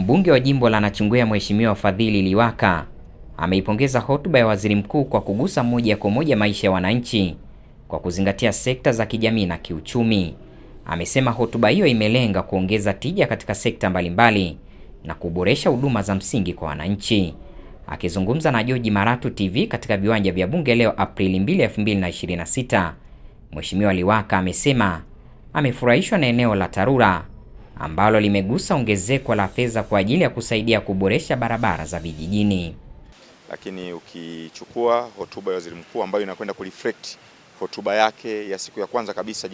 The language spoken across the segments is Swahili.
Mbunge wa jimbo la Nachingwea Mheshimiwa Fadhili Liwaka ameipongeza hotuba ya Waziri Mkuu kwa kugusa moja kwa moja maisha ya wananchi kwa kuzingatia sekta za kijamii na kiuchumi. Amesema hotuba hiyo imelenga kuongeza tija katika sekta mbalimbali na kuboresha huduma za msingi kwa wananchi. Akizungumza na George Maratu TV katika viwanja vya Bunge leo Aprili 2, 2026, Mheshimiwa Liwaka amesema amefurahishwa na eneo la TARURA ambalo limegusa ongezeko la fedha kwa ajili ya kusaidia kuboresha barabara za vijijini. Lakini ukichukua hotuba ya Waziri Mkuu ambayo inakwenda kureflect hotuba yake ya siku ya kwanza kabisa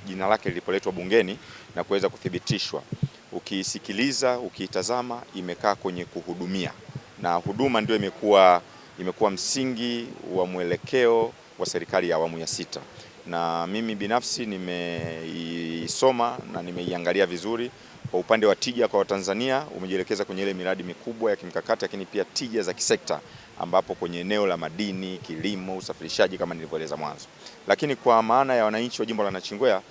jina lake lilipoletwa bungeni na kuweza kuthibitishwa, ukisikiliza, ukiitazama, imekaa kwenye kuhudumia, na huduma ndio imekuwa msingi wa mwelekeo wa serikali ya awamu ya 6. Na mimi binafsi nimeisoma na nimeiangalia vizuri. Kwa upande wa tija kwa Watanzania umejielekeza kwenye ile miradi mikubwa ya kimkakati, lakini pia tija za kisekta, ambapo kwenye eneo la madini, kilimo, usafirishaji kama nilivyoeleza mwanzo. Lakini kwa maana ya wananchi wa jimbo la Nachingwea,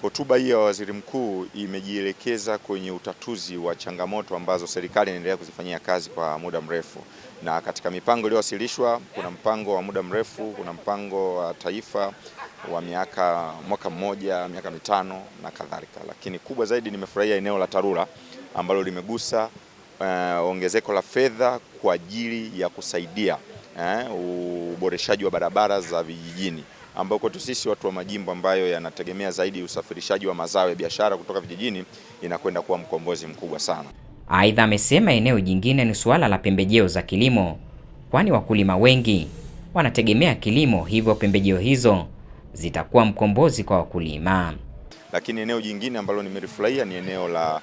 hotuba hii ya Waziri Mkuu imejielekeza kwenye utatuzi wa changamoto ambazo serikali inaendelea kuzifanyia kazi kwa muda mrefu. Na katika mipango iliyowasilishwa, kuna mpango wa muda mrefu, kuna mpango wa taifa wa mwaka mmoja, miaka 5 na kadhalika. Lakini kubwa zaidi nimefurahia eneo la TARURA ambalo limegusa ongezeko la fedha kwa ajili ya kusaidia uboreshaji wa barabara za vijijini, ambao kwetu sisi watu wa majimbo ambayo yanategemea zaidi usafirishaji wa mazao ya biashara kutoka vijijini inakwenda kuwa mkombozi mkubwa sana. Aidha, amesema eneo jingine ni suala la pembejeo za kilimo, kwani wakulima wengi wanategemea kilimo, hivyo pembejeo hizo zitakuwa mkombozi kwa wakulima. Lakini eneo jingine ambalo nimerifurahia ni eneo la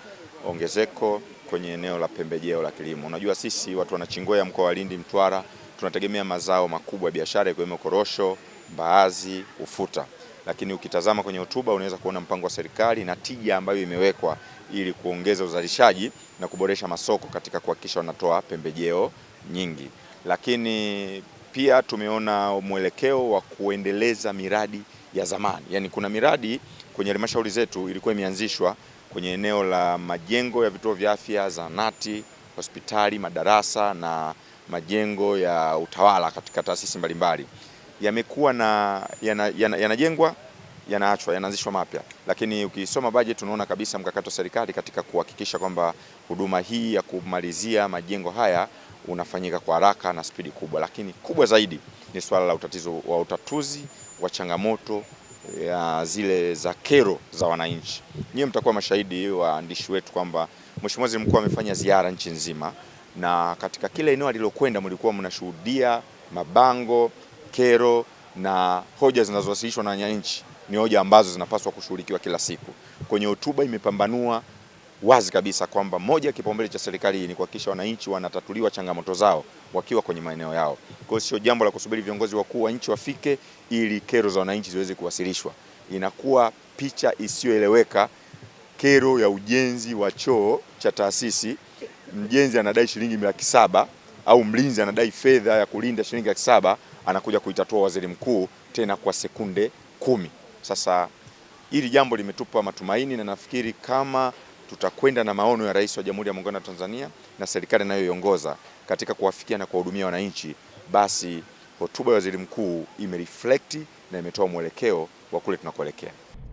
ongezeko kwenye eneo la pembejeo la kilimo. Unajua sisi watu wa Nachingwea, mkoa wa Lindi, Mtwara, tunategemea mazao makubwa ya biashara ikiwemo korosho, mbaazi, ufuta. Lakini ukitazama kwenye hotuba unaweza kuona mpango wa serikali na tija ambayo imewekwa ili kuongeza uzalishaji na kuboresha masoko katika kuhakikisha wanatoa pembejeo nyingi. Lakini pia tumeona mwelekeo wa kuendeleza miradi ya zamani. Yaani kuna miradi kwenye halmashauri zetu ilikuwa imeanzishwa kwenye eneo la majengo ya vituo vya afya, zahanati, hospitali, madarasa na majengo ya utawala katika taasisi mbalimbali. Yamekuwa yanajengwa, yanaachwa, yanaanzishwa mapya. Lakini ukisoma bajeti unaona kabisa mkakati wa serikali katika kuhakikisha kwamba huduma hii ya kumalizia majengo haya unafanyika kwa haraka na spidi kubwa. Lakini kubwa zaidi ni swala la utatuzi wa changamoto ya zile za kero za wananchi. Nyinyi mtakuwa mashahidi, waandishi wetu, kwamba Mheshimiwa Waziri Mkuu amefanya ziara nchi nzima, na katika kila eneo alilokwenda mlikuwa mnashuhudia mabango, kero na hoja zinazowasilishwa na wananchi. Ni hoja ambazo zinapaswa kushughulikiwa kila siku. Kwenye hotuba imepambanua wazi kabisa kwamba moja kipaumbele cha serikali hii ni kuhakikisha wananchi wanatatuliwa changamoto zao wakiwa kwenye maeneo yao. Kwa hiyo sio jambo la kusubiri viongozi wakuu wa nchi wafike ili kero za wananchi ziweze kuwasilishwa. Inakuwa picha isiyoeleweka. Kero ya ujenzi wa choo cha taasisi, mjenzi anadai shilingi 700 au mlinzi anadai fedha ya kulinda shilingi 700, anakuja kuitatua Waziri Mkuu tena kwa sekunde 10. Sasa hili jambo limetupa matumaini, na nafikiri kama tutakwenda na maono ya Rais wa Jamhuri ya Muungano wa Tanzania na serikali inayoiongoza katika kuwafikia na kuwahudumia wananchi, basi hotuba ya Waziri Mkuu imereflect na imetoa mwelekeo wa kule tunakoelekea.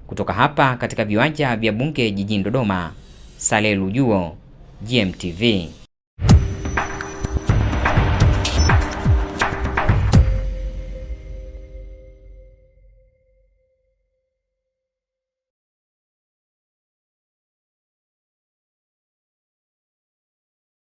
Kutoka hapa katika viwanja vya Bunge jijini Dodoma, Saleh Lujuo, GMTV.